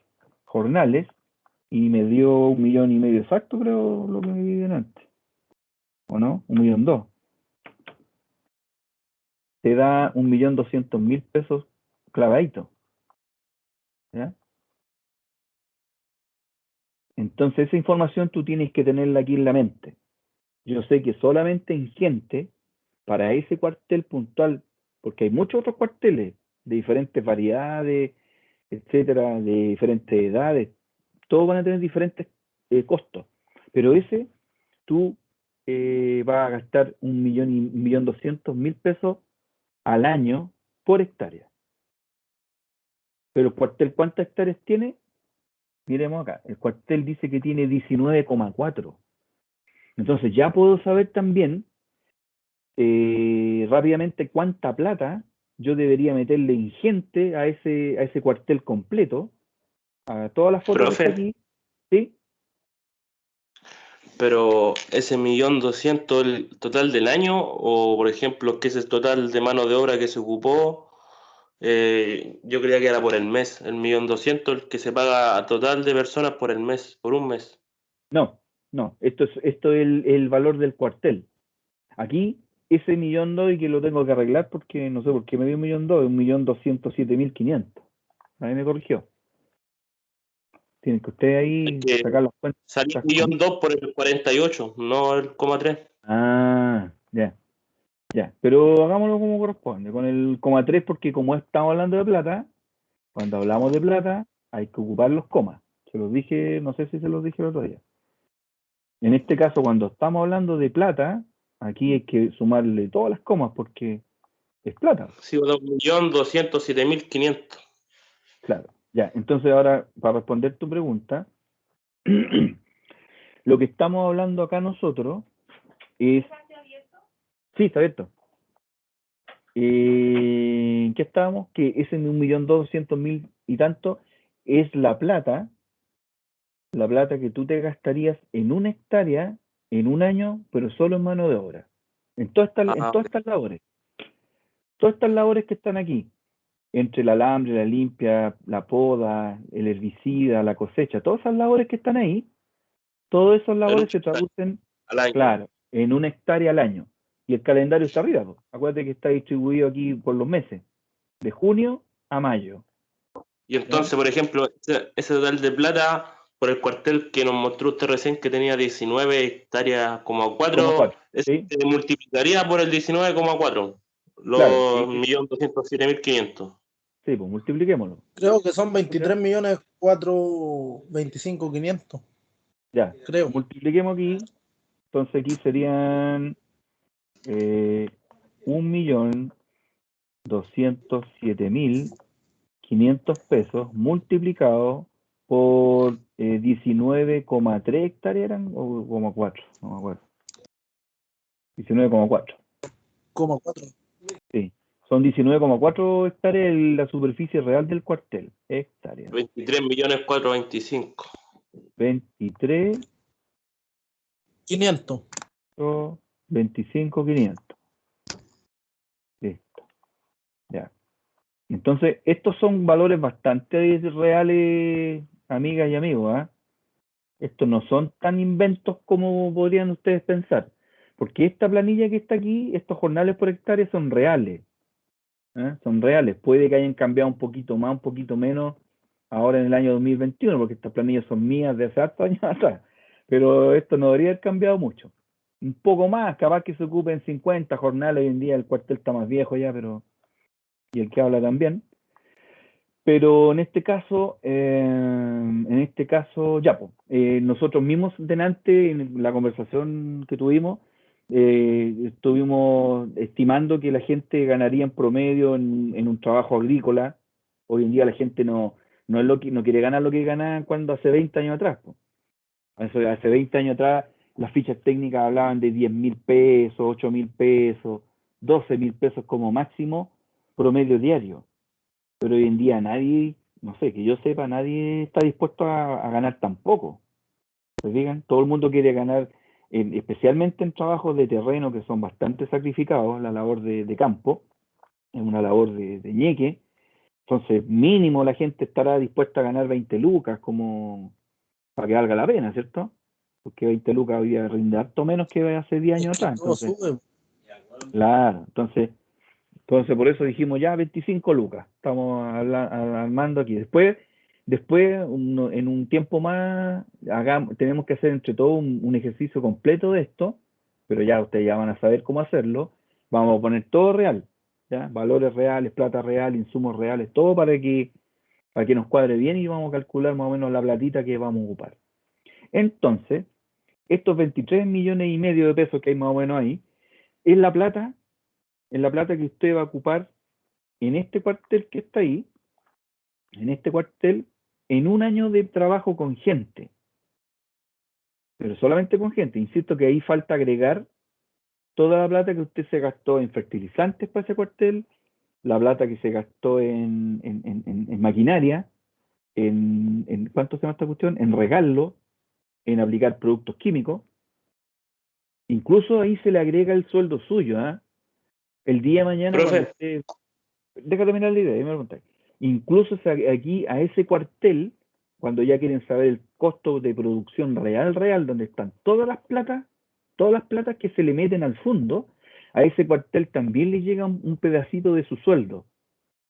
jornales, y me dio 1,5 millones exacto, creo, lo que me dieron antes. ¿O no? 1,2 millones. Te da 1.200.000 pesos clavadito. ¿Ya? Entonces esa información tú tienes que tenerla aquí en la mente. Yo sé que solamente en gente, para ese cuartel puntual, porque hay muchos otros cuarteles de diferentes variedades, etcétera, de diferentes edades, todos van a tener diferentes costos, pero ese tú vas a gastar 1.200.000 pesos al año por hectárea. Pero el cuartel, ¿cuántas hectáreas tiene? Miremos acá, el cuartel dice que tiene 19,4. Entonces ya puedo saber también rápidamente cuánta plata yo debería meterle ingente a ese cuartel completo, a todas las fotos que está Profe, aquí, ¿sí? pero ese 1.200.000 el total del año, o por ejemplo, ¿qué es el total de mano de obra que se ocupó? Yo creía que era por el mes, el 1.200.000 el que se paga a total de personas por el mes, por un mes. No, no, esto es el valor del cuartel. Aquí, ese 1.200.000 que lo tengo que arreglar porque no sé por qué me dio 1.200.000, es 1.207.500. Ahí me corrigió. Tienen que ustedes Es ahí que sacar las cuentas. salió 1.200.000 por el 48, no el 3. Ah, ya, ya. Pero hagámoslo como corresponde, con el 3, porque como estamos hablando de plata, cuando hablamos de plata, hay que ocupar los comas. Se los dije, no sé si se los dije el otro día. En este caso, cuando estamos hablando de plata, aquí hay que sumarle todas las comas porque es plata. Sí, 1.207.500. Claro. Ya, entonces ahora, para responder tu pregunta, lo que estamos hablando acá nosotros es... Sí, está abierto. ¿En qué estábamos? Que ese 1.200.000 y tanto es la plata que tú te gastarías en una hectárea en un año, pero solo en mano de obra. En todas estas labores. Todas estas labores que están aquí, entre el alambre, la limpia, la poda, el herbicida, la cosecha, todas esas labores que están ahí, todas esas labores se traducen, al año. claro, en una hectárea al año. Y el calendario está arriba, pues. Acuérdate que está distribuido aquí por los meses, de junio a mayo. Y entonces, por ejemplo, ese total de plata por el cuartel que nos mostró usted recién, que tenía 19 hectáreas, como 4, ¿Sí? se multiplicaría por el 19,4, Claro, los 1.207.500. sí, pues multipliquémoslo. Creo que son 23.425.500. Ya, Creo. multipliquemos aquí. Entonces aquí serían 1.207.500 pesos multiplicado por 19,3 hectáreas eran o 4, no me acuerdo. 19,4. 4. Sí. Son 19,4 hectáreas la superficie real del cuartel. Hectáreas. 23.425.000. 23 500. 25,500. Listo. Ya. Entonces, estos son valores bastante reales, amigas y amigos, ¿ah? Estos no son tan inventos como podrían ustedes pensar, porque esta planilla que está aquí, estos jornales por hectárea son reales, ¿eh? Son reales. Puede que hayan cambiado un poquito más, un poquito menos ahora en el año 2021, porque estas planillas son mías de hace hartos años atrás, pero esto no debería haber cambiado mucho. Un poco más, capaz que se ocupen 50 jornales, hoy en día el cuartel está más viejo ya, pero y el que habla también. Pero en este caso, ya, pues, nosotros mismos delante, en la conversación que tuvimos, estuvimos estimando que la gente ganaría en promedio en un trabajo agrícola. Hoy en día la gente no es no quiere ganar lo que ganaba cuando hace 20 años atrás, pues. Hace 20 años atrás las fichas técnicas hablaban de 10.000 pesos, 8.000 pesos, 12.000 pesos como máximo promedio diario. Pero hoy en día nadie, no sé, que yo sepa, nadie está dispuesto a ganar tampoco. ¿Se fijan? Todo el mundo quiere ganar, especialmente en trabajos de terreno que son bastante sacrificados, la labor de campo, es una labor de ñeque. Entonces, mínimo la gente estará dispuesta a ganar 20 lucas como para que valga la pena, ¿cierto? Porque 20 lucas hoy día rinde harto menos que hace 10 años atrás. Todo Entonces, sube. claro, entonces por eso dijimos ya 25 lucas. Estamos armando aquí. Después en un tiempo más, tenemos que hacer entre todos un ejercicio completo de esto, pero ya ustedes ya van a saber cómo hacerlo. Vamos a poner todo real, ¿ya? Valores reales, plata real, insumos reales, todo para que nos cuadre bien y vamos a calcular más o menos la platita que vamos a ocupar. Entonces, estos 23,5 millones de pesos que hay más o menos ahí, es la plata que usted va a ocupar en este cuartel que está ahí, en este cuartel, en un año de trabajo con gente, pero solamente con gente. Insisto que ahí falta agregar toda la plata que usted se gastó en fertilizantes para ese cuartel, la plata que se gastó en maquinaria, ¿cuánto se llama esta cuestión? En regarlo, en aplicar productos químicos. Incluso ahí se le agrega el sueldo suyo, ¿ah? El día de mañana, cuando Profe, usted... Deja terminar la idea, me preguntáis. Incluso aquí, a ese cuartel, cuando ya quieren saber el costo de producción real, donde están todas las platas que se le meten al fondo, a ese cuartel también le llega un pedacito de su sueldo,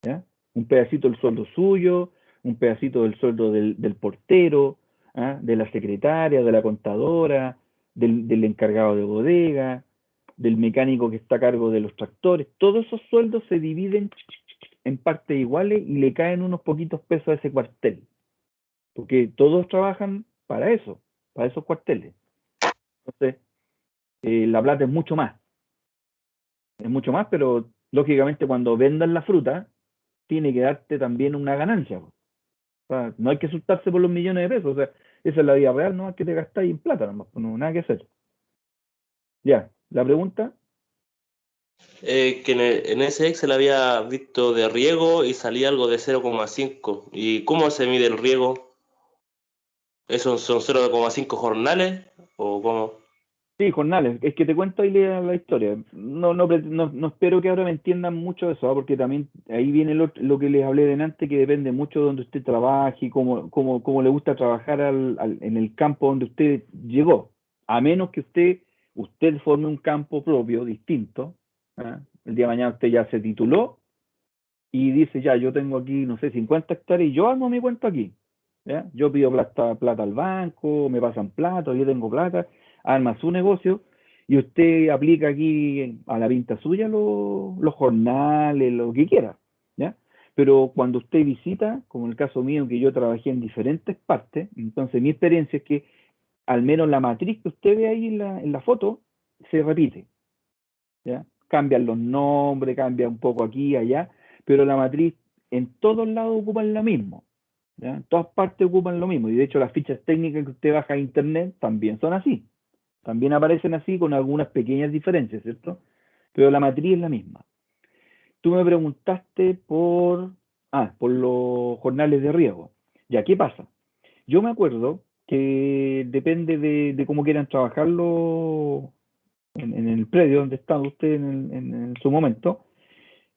¿ya? Un pedacito del sueldo suyo, un pedacito del sueldo del portero, ¿ah? De la secretaria, de la contadora, del encargado de bodega, del mecánico que está a cargo de los tractores. Todos esos sueldos se dividen en partes iguales y le caen unos poquitos pesos a ese cuartel, porque todos trabajan para eso, para esos cuarteles. Entonces, la plata es mucho más, pero lógicamente cuando vendan la fruta, tiene que darte también una ganancia. O sea, no hay que asustarse por los millones de pesos, o sea, esa es la vida real, no es que te gastáis en plata, no, nada que hacer. Ya, la pregunta. que en ese Excel había visto de riego y salía algo de 0,5. ¿Y cómo se mide el riego? ¿Esos son 0,5 jornales? ¿O cómo? Sí, jornales. Es que te cuento ahí la historia. No espero que ahora me entiendan mucho de eso, ¿ah? Porque también ahí viene lo que les hablé delante, que depende mucho de donde usted trabaje, cómo le gusta trabajar en el campo donde usted llegó. A menos que usted forme un campo propio, distinto, ¿ah? El día de mañana usted ya se tituló y dice, ya, yo tengo aquí, no sé, 50 hectáreas y yo armo mi cuento aquí. ¿Ya? Yo pido plata al banco, me pasan plata, yo tengo plata, arma su negocio y usted aplica aquí a la pinta suya los jornales, lo que quiera. ¿Ya? Pero cuando usted visita, como en el caso mío, que yo trabajé en diferentes partes, entonces mi experiencia es que al menos la matriz que usted ve ahí en la foto se repite. ¿Ya? Cambian los nombres, cambia un poco aquí y allá, pero la matriz en todos lados ocupan lo mismo. ¿Ya? En todas partes ocupan lo mismo. Y de hecho las fichas técnicas que usted baja a internet también son así. También aparecen así con algunas pequeñas diferencias, ¿cierto? Pero la matriz es la misma. Tú me preguntaste por los jornales de riego. Ya, ¿qué pasa? Yo me acuerdo que depende de cómo quieran trabajarlo en el predio donde están ustedes en su momento,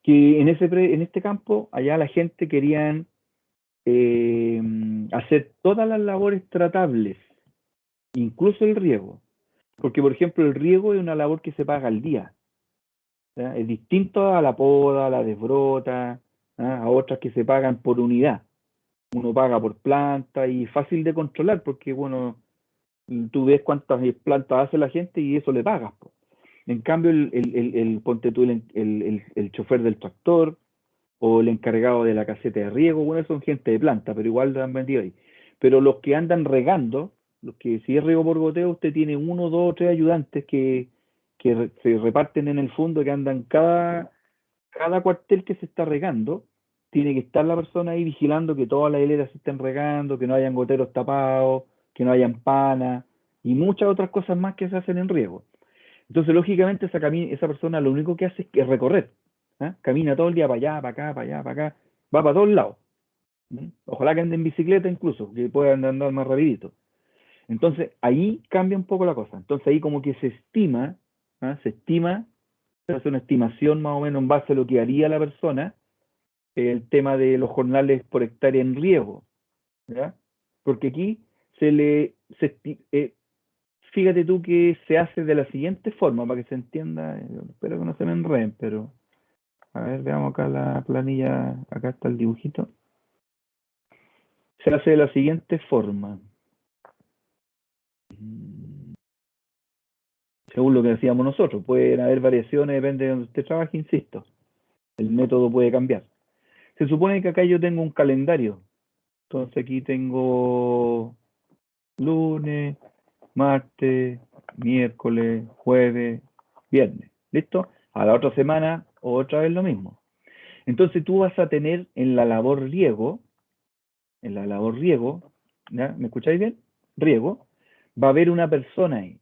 que en este campo, allá la gente querían hacer todas las labores tratables, incluso el riego. Porque, por ejemplo, el riego es una labor que se paga al día. ¿Ya? Es distinto a la poda, a la desbrota, ¿ah? A otras que se pagan por unidad. Uno paga por planta y fácil de controlar porque, bueno, tú ves cuántas plantas hace la gente y eso le pagas. Po. En cambio, ponte tú, el chofer del tractor o el encargado de la caseta de riego, bueno, son gente de planta, pero igual lo han vendido ahí. Pero los que andan regando, los que si es riego por goteo, usted tiene 1, 2 o 3 ayudantes que se reparten en el fondo, que andan cada cuartel que se está regando, tiene que estar la persona ahí vigilando que todas las hileras se estén regando, que no hayan goteros tapados, que no hayan panas y muchas otras cosas más que se hacen en riego. Entonces, lógicamente, esa persona lo único que hace es recorrer. ¿Ah? Camina todo el día para allá, para acá, para allá, para acá, va para todos lados. Ojalá que ande en bicicleta incluso, que puedan andar más rapidito. Entonces, ahí cambia un poco la cosa. Entonces, ahí como que se estima, ¿ah? Se hace una estimación más o menos en base a lo que haría la persona, el tema de los jornales por hectárea en riego. ¿Ya? Porque aquí fíjate tú que se hace de la siguiente forma, para que se entienda, espero que no se me enreden, pero a ver, veamos acá la planilla, acá está el dibujito. Se hace de la siguiente forma. Según lo que decíamos nosotros, pueden haber variaciones, depende de donde usted trabaje, insisto. El método puede cambiar. Se supone que acá yo tengo un calendario. Entonces aquí tengo lunes, martes, miércoles, jueves, viernes. ¿Listo? A la otra semana, otra vez lo mismo. Entonces tú vas a tener en la labor riego, en la labor riego, ¿ya? ¿Me escucháis bien? Riego, va a haber una persona ahí.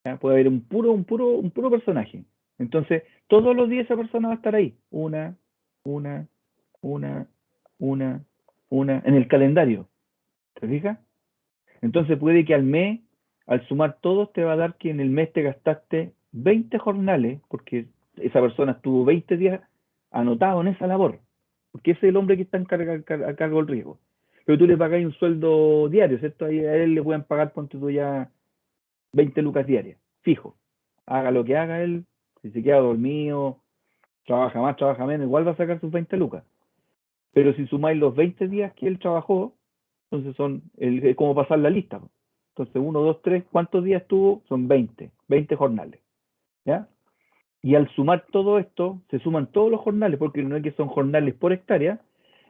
¿Ya? Puede haber un puro personaje. Entonces, todos los días esa persona va a estar ahí. Una, en el calendario. ¿Te fijas? Entonces puede que al mes, al sumar todos, te va a dar que en el mes te gastaste 20 jornales, porque esa persona estuvo 20 días anotado en esa labor, porque ese es el hombre que está a cargo del riesgo. Pero tú le pagáis un sueldo diario, ¿cierto? Ahí a él le pueden pagar, ponte tú ya 20 lucas diarias, fijo. Haga lo que haga él, si se queda dormido, trabaja más, trabaja menos, igual va a sacar sus 20 lucas. Pero si sumáis los 20 días que él trabajó, entonces es como pasar la lista. Entonces, 1, 2, 3, ¿cuántos días tuvo? Son 20 jornales. ¿Ya? Y al sumar todo esto, se suman todos los jornales, porque no es que son jornales por hectárea.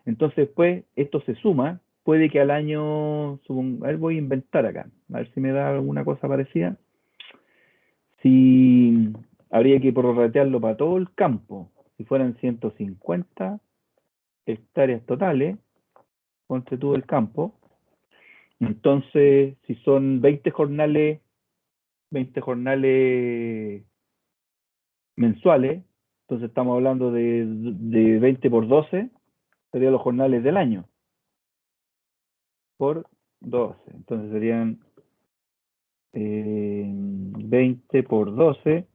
Entonces, después, esto se suma. Puede que al año, a ver, voy a inventar acá, a ver si me da alguna cosa parecida. Si habría que prorratearlo para todo el campo, si fueran 150 hectáreas totales, ponte tú el campo. Entonces, si son 20 jornales mensuales, entonces estamos hablando de 20 por 12, serían los jornales del año. Por 12, entonces serían 20 por 12,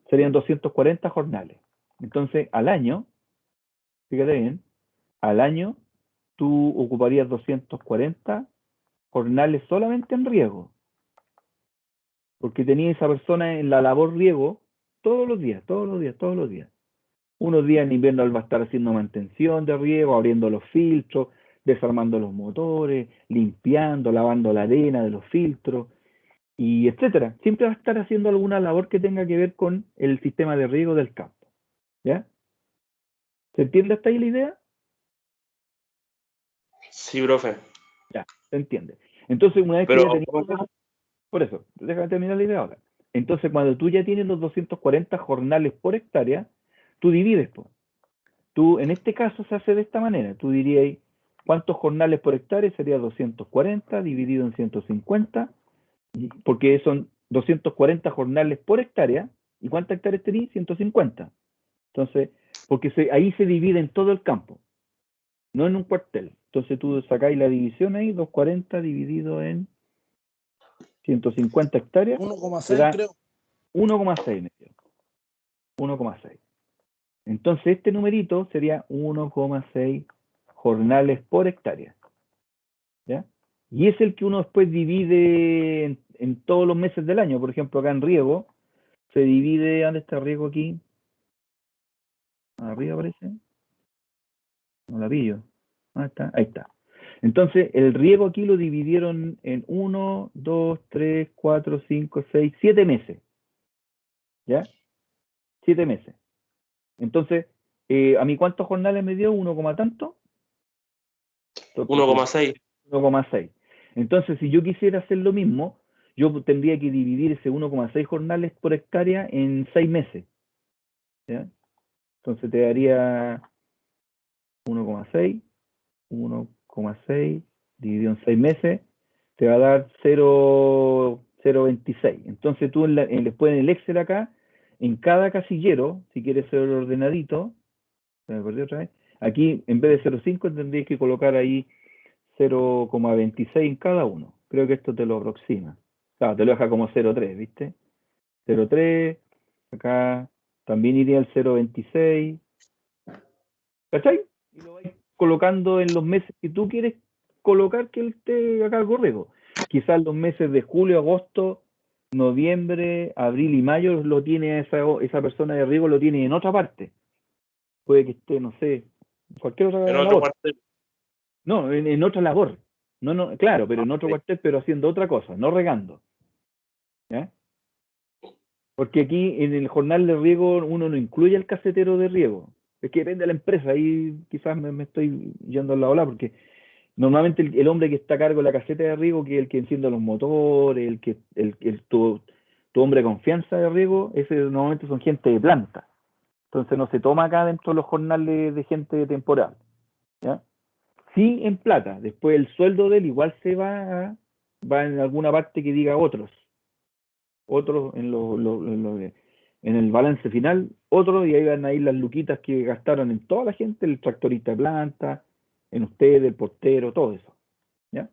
serían 240 jornales. Entonces, al año, fíjate bien, al año tú ocuparías 240 jornales solamente en riego, porque tenía esa persona en la labor riego todos los días. Unos días en invierno él va a estar haciendo mantención de riego, abriendo los filtros, desarmando los motores, limpiando, lavando la arena de los filtros, y etcétera. Siempre va a estar haciendo alguna labor que tenga que ver con el sistema de riego del campo. ¿Ya? ¿Se entiende hasta ahí la idea? Sí, profe. Ya, se entiende. Entonces, una vez que Pero, ya teníamos... Por eso, déjame terminar la idea ahora. Entonces, cuando tú ya tienes los 240 jornales por hectárea, tú divides, pues. Tú, en este caso, se hace de esta manera. Tú dirías, ¿cuántos jornales por hectárea? Sería 240 dividido en 150, porque son 240 jornales por hectárea. ¿Y cuántas hectáreas tenéis? 150. Entonces, porque ahí se divide en todo el campo, no en un cuartel. Entonces tú sacáis la división ahí, 240 dividido en 150 hectáreas, 1,6 creo. 1,6 medio. 1,6. Entonces este numerito sería 1,6 jornales por hectárea. ¿Ya? Y es el que uno después divide en todos los meses del año. Por ejemplo, acá en riego, se divide, ¿dónde está riego aquí? Arriba aparece. No la pillo. ¿Dónde está? Ahí está. Entonces, el riego aquí lo dividieron en 1, 2, 3, 4, 5, 6, 7 meses. ¿Ya? 7 meses. Entonces, ¿a mí cuántos jornales me dio? ¿1, tanto? 1,6. 1,6. Entonces, si yo quisiera hacer lo mismo, yo tendría que dividir ese 1,6 jornales por hectárea en 6 meses. ¿Ya? Entonces te daría 1,6, 1,6 dividido en 6 meses, te va a dar 0,26. Entonces tú después en el Excel acá, en cada casillero, si quieres ser ordenadito, se me perdió otra vez, aquí en vez de 0,5 tendrías que colocar ahí 0,26 en cada uno. Creo que esto te lo aproxima. Claro, te lo deja como 0,3, ¿viste? 0,3, acá también iría el 0,26. ¿Cachai? Y lo vais colocando en los meses que tú quieres colocar que él esté a cargo riego. Quizás los meses de julio, agosto, noviembre, abril y mayo lo tiene esa persona de riego, lo tiene en otra parte. Puede que esté, no sé, cualquier otra en otro labor. cuartel. No, en otra labor. No, claro, pero en otro cuartel, pero haciendo otra cosa, no regando. ¿Ya? Porque aquí en el jornal de riego uno no incluye al casetero de riego. Es que depende de la empresa, ahí quizás me estoy yendo al lado, porque normalmente el hombre que está a cargo de la caseta de riego, que es el que enciende los motores, tu hombre de confianza de riego, ese normalmente son gente de planta. Entonces no se toma acá dentro de los jornales de gente temporal. ¿Ya? Sí, en plata. Después el sueldo de él igual va en alguna parte que diga otros. Otros en el balance final, otros, y ahí van a ir las luquitas que gastaron en toda la gente, el tractorista de planta, en usted, el portero, todo eso. ¿Ya?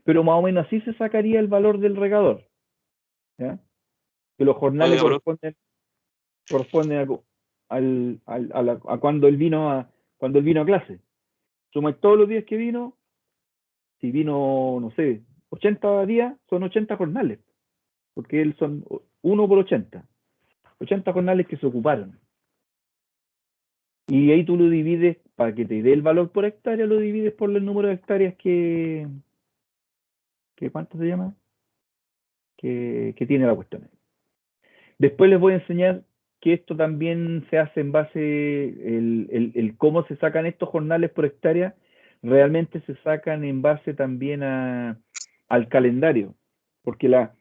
Pero más o menos así se sacaría el valor del regador. ¿Ya? Que los jornales Oiga, corresponden a cuando él vino a clase. Sumáis todos los días que vino, si vino, no sé, 80 días, son 80 jornales, porque él son 1 por 80 jornales que se ocuparon. Y ahí tú lo divides, para que te dé el valor por hectárea, lo divides por el número de hectáreas que ¿cuánto se llama? Que tiene la cuestión. Después les voy a enseñar que esto también se hace en base, el cómo se sacan estos jornales por hectárea, realmente se sacan en base también al calendario, porque la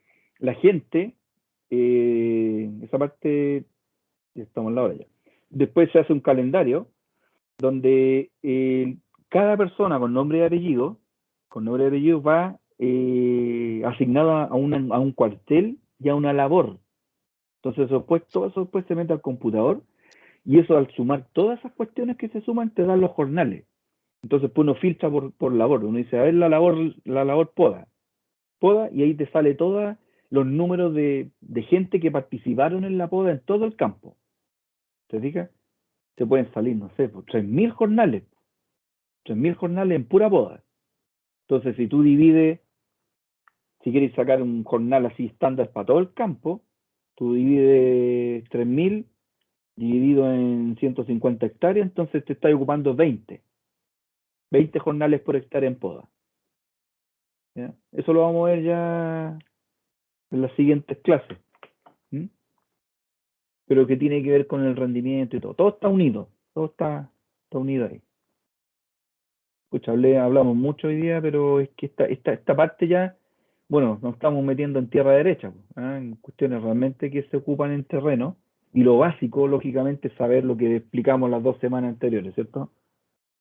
gente, esa parte, ya estamos en la hora ya. Después se hace un calendario donde cada persona con nombre y apellido, va asignada a un cuartel y a una labor. Entonces todo eso después se mete al computador, y eso, al sumar todas esas cuestiones que se suman, te dan los jornales. Entonces pues uno filtra por labor, uno dice, a ver la labor poda, y ahí te sale todos los números de gente que participaron en la poda en todo el campo. ¿Te fijas? Te pueden salir, no sé, pues 3.000 jornales. 3.000 jornales en pura poda. Entonces, si tú divides, si quieres sacar un jornal así estándar para todo el campo, tú divides 3.000 dividido en 150 hectáreas, entonces te estás ocupando 20 jornales por hectárea en poda. ¿Ya? Eso lo vamos a ver ya en las siguientes clases. ¿Mm? Pero que tiene que ver con el rendimiento y todo. Todo está unido. Todo está unido ahí. Escucha, hablamos mucho hoy día, pero es que esta parte ya, bueno, nos estamos metiendo en tierra derecha, en cuestiones realmente que se ocupan en terreno, y lo básico, lógicamente, es saber lo que explicamos las 2 semanas anteriores, ¿cierto?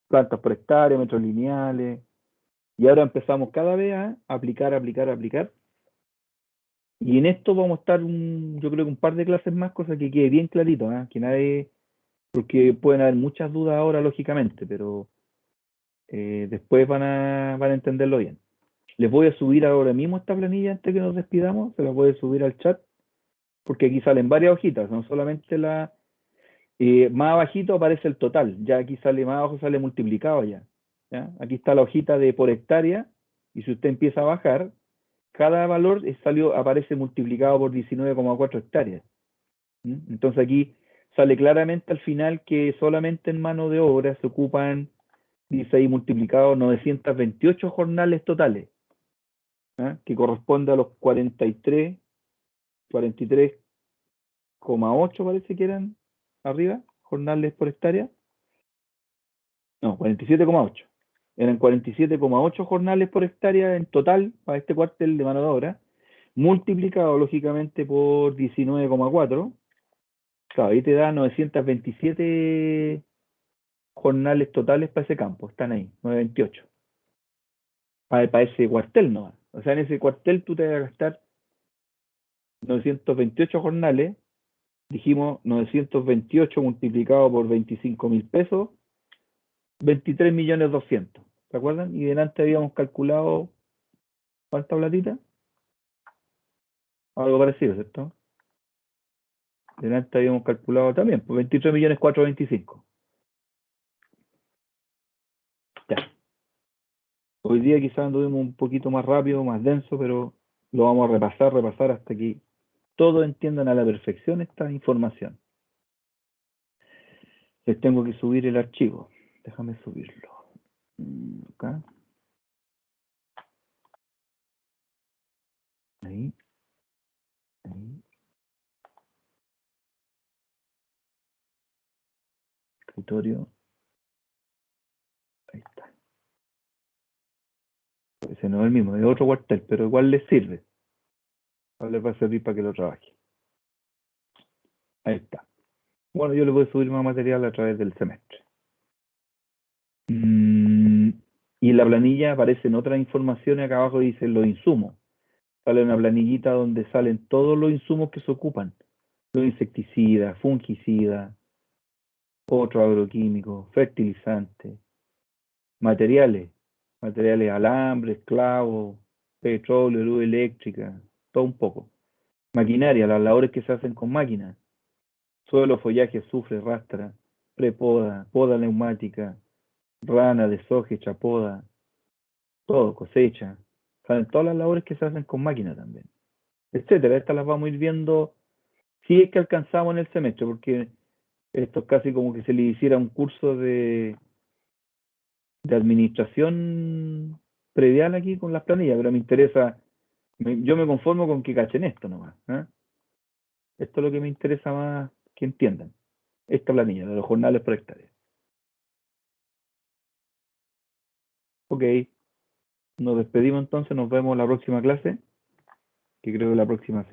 Plantas por hectárea, metros lineales, y ahora empezamos cada vez a aplicar, y en esto vamos a estar, yo creo que un par de clases más, cosa que quede bien clarito, que nadie, porque pueden haber muchas dudas ahora, lógicamente, pero después van a entenderlo bien. Les voy a subir ahora mismo esta planilla antes que nos despidamos, se las voy a subir al chat, porque aquí salen varias hojitas, no solamente más abajito aparece el total, ya aquí sale, más abajo sale multiplicado ya. Aquí está la hojita de por hectárea, y si usted empieza a bajar, cada valor aparece multiplicado por 19,4 hectáreas. Entonces aquí sale claramente al final que solamente en mano de obra se ocupan, dice ahí multiplicado, 928 jornales totales, que corresponde a los 43,8 parece que eran arriba, jornales por hectárea. No, 47,8. Eran 47,8 jornales por hectárea en total para este cuartel de mano de obra, multiplicado lógicamente por 19,4. Claro, ahí te da 927 jornales totales para ese campo, están ahí, 928. Para ese cuartel nomás. O sea, en ese cuartel tú te vas a gastar 928 jornales, dijimos 928 multiplicado por 25.000 pesos, 23.200.000, ¿se acuerdan? Y delante habíamos calculado, ¿cuánta platita? Algo parecido, ¿cierto? Delante habíamos calculado también, pues 23.425.000. Ya. Hoy día quizás anduvimos un poquito más rápido, más denso, pero lo vamos a repasar hasta que todos entiendan a la perfección esta información. Les tengo que subir el archivo. Déjame subirlo. Acá. Ahí. Escritorio. Ahí está. Ese no es el mismo, es otro cuartel, pero igual les sirve. Ahora les va a servir para que lo trabaje. Ahí está. Bueno, yo le voy a subir más material a través del semestre. Y en la planilla aparecen otras informaciones, acá abajo dicen los insumos. Sale una planillita donde salen todos los insumos que se ocupan. Los insecticidas, fungicidas, otros agroquímicos, fertilizantes, materiales, alambres, clavos, petróleo, luz eléctrica, todo un poco. Maquinaria, las labores que se hacen con máquinas. Suelo, follaje, azufre, rastra, prepoda, poda neumática, rana, deshoje, chapoda, todo, cosecha. Salen todas las labores que se hacen con máquina también, etcétera. Estas las vamos a ir viendo si es que alcanzamos en el semestre, porque esto es casi como que se le hiciera un curso de administración predial aquí con las planillas, pero me interesa, yo me conformo con que cachen esto nomás, ¿eh? Esto es lo que me interesa más que entiendan, esta planilla de los jornales por hectárea. Ok, nos despedimos entonces, nos vemos en la próxima clase, que creo que la próxima semana.